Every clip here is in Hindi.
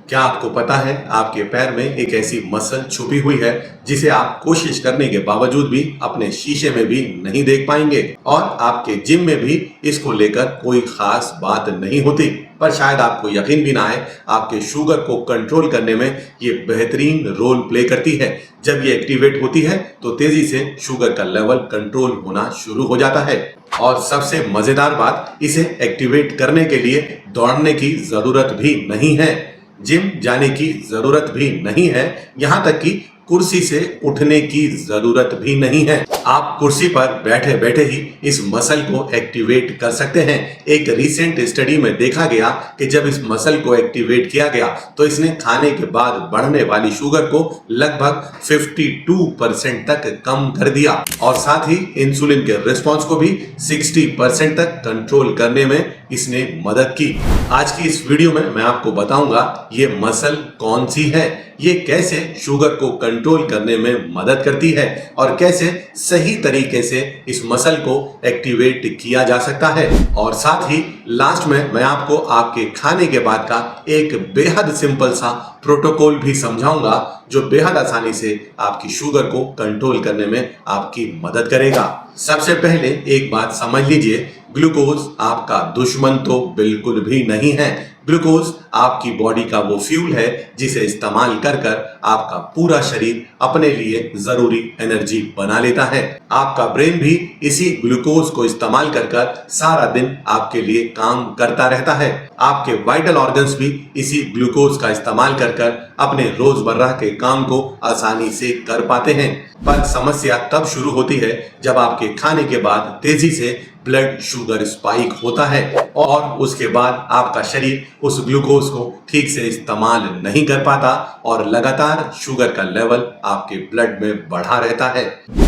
क्या आपको पता है आपके पैर में एक ऐसी मसल छुपी हुई है जिसे आप कोशिश करने के बावजूद भी अपने शीशे में भी नहीं देख पाएंगे और आपके जिम में भी इसको लेकर कोई खास बात नहीं होती। पर शायद आपको यकीन भी ना आए, आपके शुगर को कंट्रोल करने में ये बेहतरीन रोल प्ले करती है। जब ये एक्टिवेट होती है तो तेजी से शुगर का लेवल कंट्रोल होना शुरू हो जाता है। और सबसे मजेदार बात, इसे एक्टिवेट करने के लिए दौड़ने की जरूरत भी नहीं है, जिम जाने की जरूरत भी नहीं है, यहां तक कि कुर्सी से उठने की जरूरत भी नहीं है। आप कुर्सी पर बैठे बैठे ही इस मसल को एक्टिवेट कर सकते हैं। एक रिसेंट स्टडी में देखा गया कि जब इस मसल को एक्टिवेट किया गया तो इसने खाने के बाद बढ़ने वाली शुगर को लगभग 52% तक कम कर दिया और साथ ही इंसुलिन के रिस्पॉन्स को भी 60% तक कंट्रोल करने में इसने मदद की। आज की इस वीडियो में मैं आपको बताऊंगा ये मसल कौन सी है, ये कैसे शुगर को कंट्रोल करने में मदद करती है और कैसे सही तरीके से इस मसल को एक्टिवेट किया जा सकता है। और साथ ही लास्ट में मैं आपको आपके खाने के बाद का एक बेहद सिंपल सा प्रोटोकॉल भी समझाऊंगा जो बेहद आसानी से आपकी शुगर को कंट्रोल करने में आपकी मदद करेगा। सबसे पहले एक बात समझ लीजिए, ग्लूकोज आपका दुश्मन तो बिल्कुल भी नहीं है। ग्लूकोज आपकी बॉडी का वो फ्यूल है जिसे इस्तेमाल कर कर आपका पूरा शरीर अपने लिए जरूरी एनर्जी बना लेता है। आपका ब्रेन भी इसी ग्लूकोज को इस्तेमाल कर कर सारा दिन आपके लिए काम करता रहता है। आपके वाइटल ऑर्गन्स भी इसी ग्लूकोज का इस्तेमाल कर कर अपने रोजमर्रा के काम को आसानी से कर पाते हैं। पर समस्या तब शुरू होती है जब आपके खाने के बाद तेजी से ब्लड शुगर स्पाइक होता है और उसके बाद आपका शरीर उस ग्लूकोज को ठीक से इस्तेमाल नहीं कर पाता और लगातार शुगर का लेवल आपके ब्लड में बढ़ा रहता है।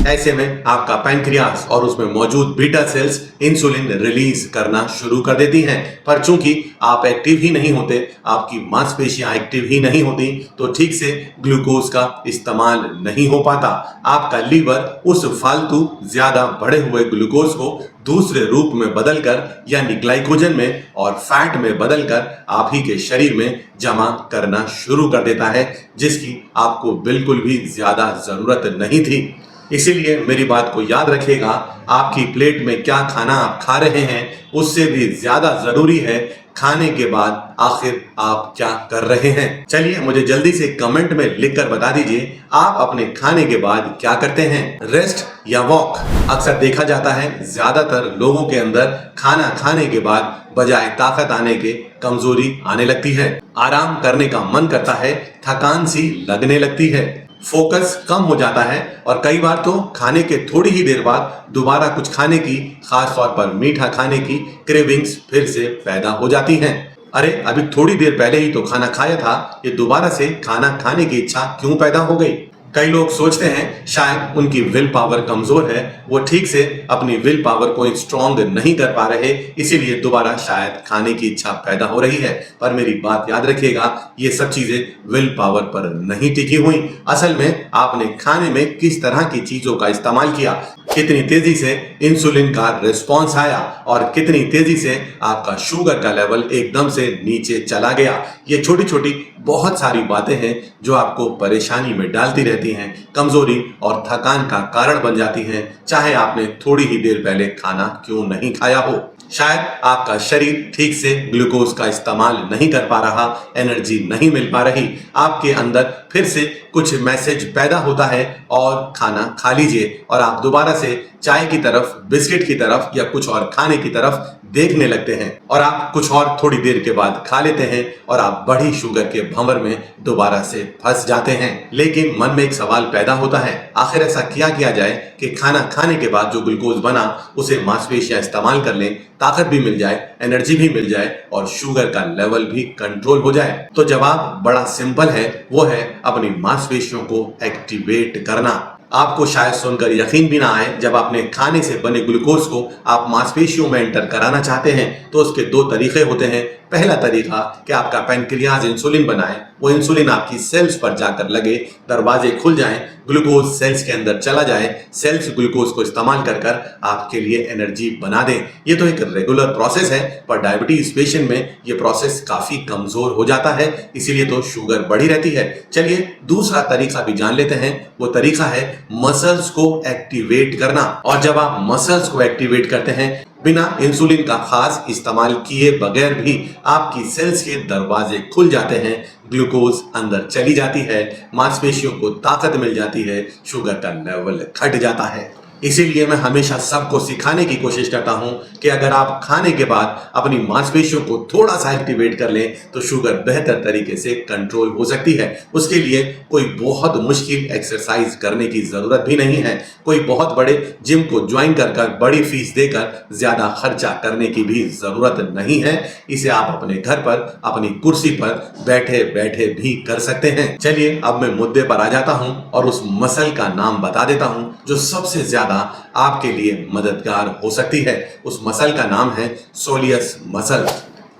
ऐसे में आपका पैंक्रियास और उसमें मौजूद बीटा सेल्स इंसुलिन रिलीज करना शुरू कर देती हैं। पर चूंकि आप एक्टिव ही नहीं होते, आपकी मांसपेशियां एक्टिव ही नहीं होती, तो ठीक से ग्लूकोज का इस्तेमाल नहीं हो पाता। आपका लीवर उस फालतू ज्यादा बढ़े हुए ग्लूकोज को दूसरे रूप में बदलकर यानी ग्लाइकोजन में और फैट में बदलकर आप ही के शरीर में जमा करना शुरू कर देता है, जिसकी आपको बिल्कुल भी ज्यादा जरूरत नहीं थी। इसीलिए मेरी बात को याद रखिएगा, आपकी प्लेट में क्या खाना आप खा रहे हैं उससे भी ज्यादा जरूरी है खाने के बाद आखिर आप क्या कर रहे हैं। चलिए मुझे जल्दी से कमेंट में लिखकर बता दीजिए, आप अपने खाने के बाद क्या करते हैं, रेस्ट या वॉक। अक्सर देखा जाता है ज्यादातर लोगों के अंदर खाना खाने के बाद बजाय ताकत आने के कमजोरी आने लगती है, आराम करने का मन करता है, थकान सी लगने लगती है, फोकस कम हो जाता है और कई बार तो खाने के थोड़ी ही देर बाद दोबारा कुछ खाने की, खास तौर पर मीठा खाने की क्रेविंग्स फिर से पैदा हो जाती हैं। अरे अभी थोड़ी देर पहले ही तो खाना खाया था, ये दोबारा से खाना खाने की इच्छा क्यों पैदा हो गई। कई लोग सोचते हैं शायद उनकी विल पावर कमजोर है, वो ठीक से अपनी विल पावर को स्ट्रॉन्ग नहीं कर पा रहे, इसीलिए दोबारा शायद खाने की इच्छा पैदा हो रही है। पर मेरी बात याद रखिएगा, ये सब चीजें विल पावर पर नहीं टिकी हुई। असल में आपने खाने में किस तरह की चीजों का इस्तेमाल किया, कितनी तेजी से इंसुलिन का रिस्पॉन्स आया और कितनी तेजी से आपका शुगर का लेवल एकदम से नीचे चला गया। ये छोटी छोटी बहुत सारी बातें हैं जो आपको परेशानी में डालती रहती हैं, कमजोरी और थकान का कारण बन जाती हैं, चाहे आपने थोड़ी ही देर पहले खाना क्यों नहीं खाया हो। शायद आपका शरीर ठीक से ग्लूकोज का इस्तेमाल नहीं कर पा रहा, एनर्जी नहीं मिल पा रही, आपके अंदर फिर से कुछ मैसेज पैदा होता है और खाना खा लीजिए और आप दोबारा से चाय की तरफ, बिस्किट की तरफ या कुछ और खाने की तरफ देखने लगते हैं और आप कुछ और थोड़ी देर के बाद खा लेते हैं और आप बढ़ी शुगर के भंवर में दोबारा से फंस जाते हैं। लेकिन मन में एक सवाल पैदा होता है, आखिर ऐसा क्या किया जाए कि खाना खाने के बाद जो ग्लूकोज बना उसे मांसपेशियां इस्तेमाल कर लें, ताकत भी मिल जाए, एनर्जी भी मिल जाए और शुगर का लेवल भी कंट्रोल हो जाए। तो जवाब बड़ा सिंपल है, वो है अपनी मांसपेशियों को एक्टिवेट करना। आपको शायद सुनकर यकीन भी ना आए, जब अपने खाने से बने ग्लूकोज को आप मांसपेशियों में एंटर कराना चाहते हैं तो उसके दो तरीके होते हैं। पहला तरीका कि आपका पैनक्रियाज इंसुलिन बनाए, वो इंसुलिन आपकी सेल्स पर जाकर लगे, दरवाजे खुल जाएं, ग्लूकोज सेल्स के अंदर चला जाए, सेल्स ग्लूकोज को इस्तेमाल कर कर आपके लिए एनर्जी बना दें। ये तो एक रेगुलर प्रोसेस है, पर डायबिटीज पेशेंट में ये प्रोसेस काफी कमजोर हो जाता है, इसीलिए तो शुगर बढ़ी रहती है। चलिए दूसरा तरीका भी जान लेते हैं। वो तरीका है मसल्स को एक्टिवेट करना। और जब आप मसल्स को एक्टिवेट करते हैं बिना इंसुलिन का खास इस्तेमाल किए बगैर भी आपकी सेल्स के दरवाजे खुल जाते हैं, ग्लूकोज अंदर चली जाती है, मांसपेशियों को ताकत मिल जाती है, शुगर का लेवल घट जाता है। इसीलिए मैं हमेशा सबको सिखाने की कोशिश करता हूं कि अगर आप खाने के बाद अपनी मांसपेशियों को थोड़ा सा एक्टिवेट कर लें तो शुगर बेहतर तरीके से कंट्रोल हो सकती है। उसके लिए कोई बहुत मुश्किल एक्सरसाइज करने की जरूरत भी नहीं है, कोई बहुत बड़े जिम को ज्वाइन कर बड़ी फीस देकर ज्यादा खर्चा करने की भी जरूरत नहीं है। इसे आप अपने घर पर अपनी कुर्सी पर बैठे बैठे भी कर सकते हैं। चलिए अब मैं मुद्दे पर आ जाता हूं और उस मसल का नाम बता देता हूं जो सबसे ज्यादा आपके लिए मददगार हो सकती है। उस मसल का नाम है सोलियस मसल।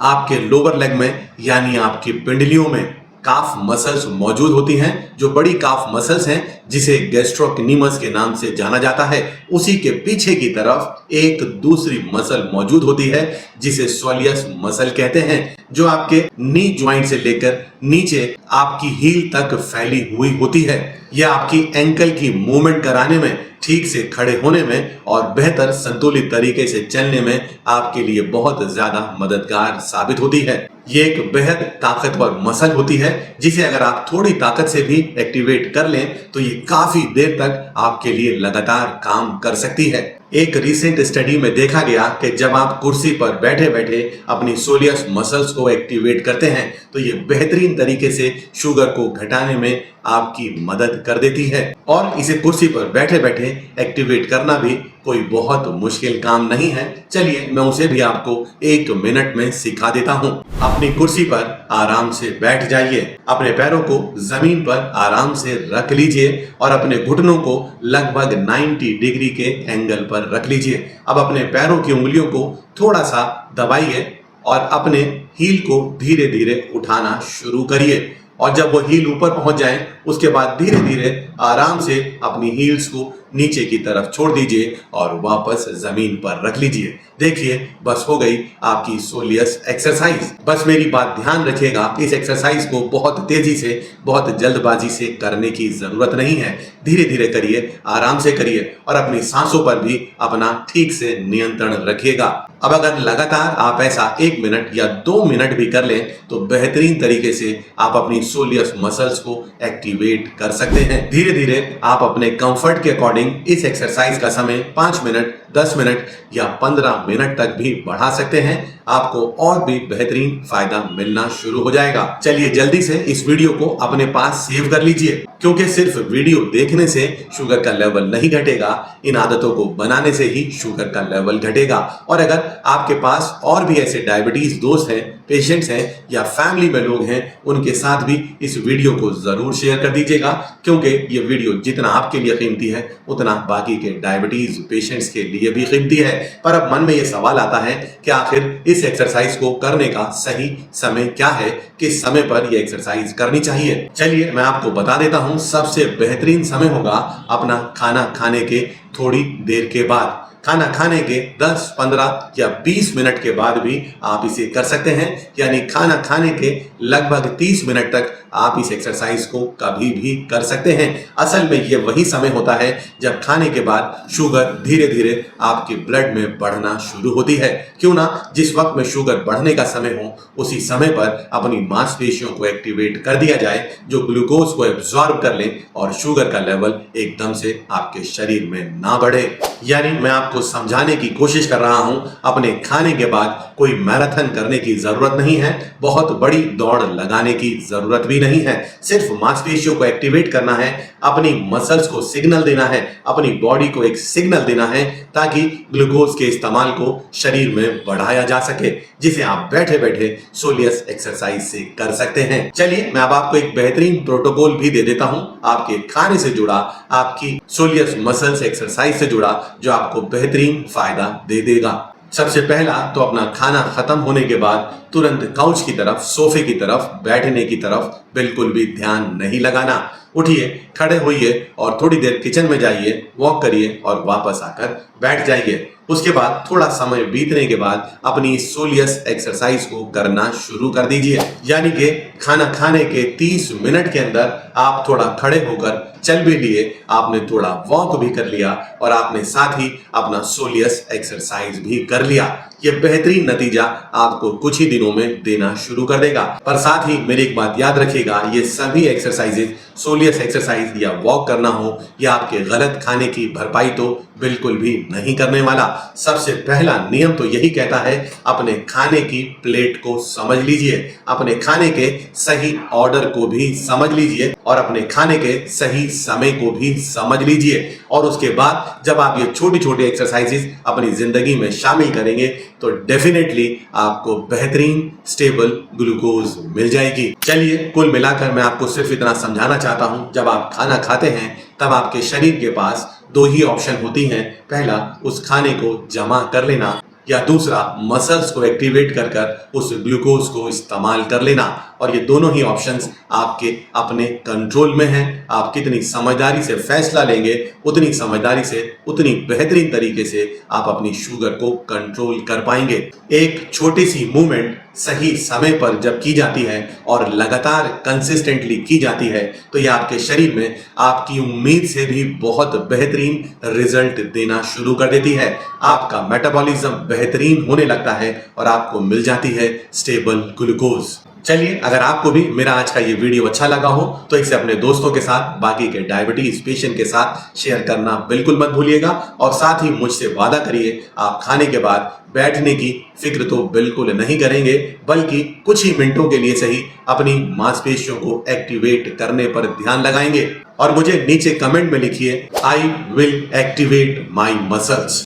आपके लोअर लेग में यानी आपकी पिंडलियों में काफ मसल्स मौजूद होती हैं, जो बड़ी काफ मसल्स हैं जिसे गैस्ट्रोक्नीमस के नाम से जाना जाता है। उसी के पीछे की तरफ एक दूसरी मसल मौजूद होती है जिसे सोलियस मसल कहते हैं, जो आपके नी ज्वाइंट से लेकर नीचे आपकी हील तक फैली हुई होती है। यह आपकी एंकल की मूवमेंट कराने में, ठीक से खड़े होने में और बेहतर संतुलित तरीके से चलने में आपके लिए बहुत ज्यादा मददगार साबित होती है। ये एक बेहद ताकतवर मसल होती है जिसे अगर आप थोड़ी ताकत से भी एक्टिवेट कर लें तो ये काफी देर तक आपके लिए लगातार काम कर सकती है। एक रिसेंट स्टडी में देखा गया कि जब आप कुर्सी पर बैठे बैठे अपनी सोलियस मसल्स को एक्टिवेट करते हैं तो ये बेहतरीन तरीके से शुगर को घटाने में आपकी मदद कर देती है। और इसे कुर्सी पर बैठे बैठे एक्टिवेट करना भी कोई बहुत मुश्किल काम नहीं है। चलिए मैं उसे भी आपको 1 मिनट में सिखा देता हूँ। अपनी कुर्सी पर आराम से बैठ जाइए, अपने पैरों को जमीन पर आराम से रख लीजिए और अपने घुटनों को लगभग 90 डिग्री के एंगल पर रख लीजिए। अब अपने पैरों की उंगलियों को थोड़ा सा दबाइए और अपने हील को धीरे धीरे उठाना शुरू करिए। और जब वो हील ऊपर पहुंच जाए उसके बाद धीरे धीरे आराम से अपनी हील्स को नीचे की तरफ छोड़ दीजिए और वापस जमीन पर रख लीजिए। देखिए बस हो गई आपकी सोलियस एक्सरसाइज। बस मेरी बात ध्यान रखिएगा, इस एक्सरसाइज को बहुत तेजी से, बहुत जल्दबाजी से करने की जरूरत नहीं है। धीरे धीरे करिए, आराम से करिए और अपनी सांसों पर भी अपना ठीक से नियंत्रण रखिएगा। अब अगर लगातार आप ऐसा 1 मिनट या 2 मिनट भी कर लें तो बेहतरीन तरीके से आप अपनी सोलियस मसल्स को एक्टिवेट कर सकते हैं। धीरे धीरे आप अपने कंफर्ट के अकॉर्डिंग इस एक्सरसाइज का समय 5 मिनट, 10 मिनट या 15 मिनट तक भी बढ़ा सकते हैं। आपको और भी बेहतरीन फायदा मिलना शुरू हो जाएगा। चलिए जल्दी से इस वीडियो को अपने पास सेव कर लीजिए, क्योंकि सिर्फ वीडियो देखने से शुगर का लेवल नहीं घटेगा, इन आदतों को बनाने से ही शुगर का लेवल घटेगा। और अगर आपके पास और भी ऐसे डायबिटीज दोस्त हैं, पेशेंट्स हैं या फैमिली में लोग हैं, उनके साथ भी इस वीडियो को जरूर शेयर कर दीजिएगा, क्योंकि ये वीडियो जितना आपके लिए कीमती है उतना बाकी के डायबिटीज पेशेंट्स के लिए भी कीमती है। पर अब मन में ये सवाल आता है कि आखिर इस एक्सरसाइज को करने का सही समय क्या है, किस समय पर यह एक्सरसाइज करनी चाहिए। चलिए मैं आपको बता देता हूं, सबसे बेहतरीन समय होगा अपना खाना खाने के थोड़ी देर के बाद। खाना खाने के 10, 15 या 20 मिनट के बाद भी आप इसे कर सकते हैं, यानी खाना खाने के लगभग 30 मिनट तक आप इस एक्सरसाइज को कभी भी कर सकते हैं। असल में ये वही समय होता है जब खाने के बाद शुगर धीरे धीरे आपके ब्लड में बढ़ना शुरू होती है। क्यों ना जिस वक्त में शुगर बढ़ने का समय हो उसी समय पर अपनी मांसपेशियों को एक्टिवेट कर दिया जाए, जो ग्लूकोज को एब्जॉर्ब कर ले और शुगर का लेवल एकदम से आपके शरीर में ना बढ़े। यानी मैं आपको समझाने की कोशिश कर रहा हूं, अपने खाने के बाद कोई मैराथन करने की जरूरत नहीं है, बहुत बड़ी दौड़ लगाने की जरूरत भी नहीं है। सिर्फ मांसपेशियों को एक्टिवेट करना है, अपनी मसल्स को सिग्नल देना है, अपनी बॉडी को एक सिग्नल देना है ताकि ग्लूकोज के इस्तेमाल को शरीर में बढ़ाया जा सके, जिसे आप बैठे बैठे सोलियस एक्सरसाइज से कर सकते हैं। चलिए मैं अब आपको एक बेहतरीन प्रोटोकॉल भी दे देता हूं, आपके खाने से जुड़ा, आपकी सोलियस मसल्स एक्सरसाइज से जुड़ा, जो आपको बेहतरीन फायदा दे देगा। सबसे पहला तो अपना खाना खत्म होने के बाद तुरंत काउच की तरफ, सोफे की तरफ, बैठने की तरफ बिल्कुल भी ध्यान नहीं लगाना। उठिए, खड़े होइए और थोड़ी देर किचन में जाइए, वॉक करिए और वापस आकर बैठ जाइए। उसके बाद थोड़ा समय बीतने के बाद अपनी सोलियस एक्सरसाइज को करना शुरू कर दीजिए। यानी कि खाना खाने के 30 मिनट के अंदर आप थोड़ा खड़े होकर चल भी लिए, आपने थोड़ा वॉक भी कर लिया और आपने साथ ही अपना सोलियस एक्सरसाइज भी कर लिया। ये बेहतरीन नतीजा आपको कुछ ही दिनों में देना शुरू कर देगा। पर साथ ही मेरी एक बात याद रखिएगा, ये सभी एक्सरसाइजेज, सोलियस एक्सरसाइज या वॉक करना हो या आपके गलत खाने की भरपाई तो बिल्कुल भी नहीं करने वाला। सबसे पहला नियम तो यही कहता है, अपने खाने की प्लेट को समझ लीजिए, अपने खाने के सही ऑर्डर को भी समझ लीजिए और अपने खाने के सही समय को भी समझ लीजिए। और उसके बाद जब आप ये छोटी छोटी एक्सरसाइजेस अपनी जिंदगी में शामिल करेंगे तो डेफिनेटली आपको बेहतरीन स्टेबल ग्लूकोज मिल जाएगी। चलिए, कुल मिलाकर मैं आपको सिर्फ इतना समझाना चाहता हूं, जब आप खाना खाते हैं तब आपके शरीर के पास दो ही ऑप्शन होती हैं। पहला, उस खाने को जमा कर लेना, या दूसरा मसल्स को एक्टिवेट कर कर उस ग्लूकोज को इस्तेमाल कर लेना। और ये दोनों ही ऑप्शंस आपके अपने कंट्रोल में हैं। आप कितनी समझदारी से फैसला लेंगे, उतनी समझदारी से, उतनी बेहतरीन तरीके से आप अपनी शुगर को कंट्रोल कर पाएंगे। एक छोटी सी मूवमेंट सही समय पर जब की जाती है और लगातार कंसिस्टेंटली की जाती है तो यह आपके शरीर में आपकी उम्मीद से भी बहुत बेहतरीन रिजल्ट देना शुरू कर देती है। आपका मेटाबॉलिज्म बेहतरीन होने लगता है और आपको मिल जाती है स्टेबल ग्लूकोज। चलिए, अगर आपको भी मेरा आज का ये वीडियो अच्छा लगा हो तो इसे अपने दोस्तों के साथ, बाकी के डायबिटीज पेशेंट के साथ शेयर करना बिल्कुल मत भूलिएगा। और साथ ही मुझसे वादा करिए, आप खाने के बाद बैठने की फिक्र तो बिल्कुल नहीं करेंगे, बल्कि कुछ ही मिनटों के लिए सही अपनी मांसपेशियों को एक्टिवेट करने पर ध्यान लगाएंगे। और मुझे नीचे कमेंट में लिखिए, I will activate my muscles.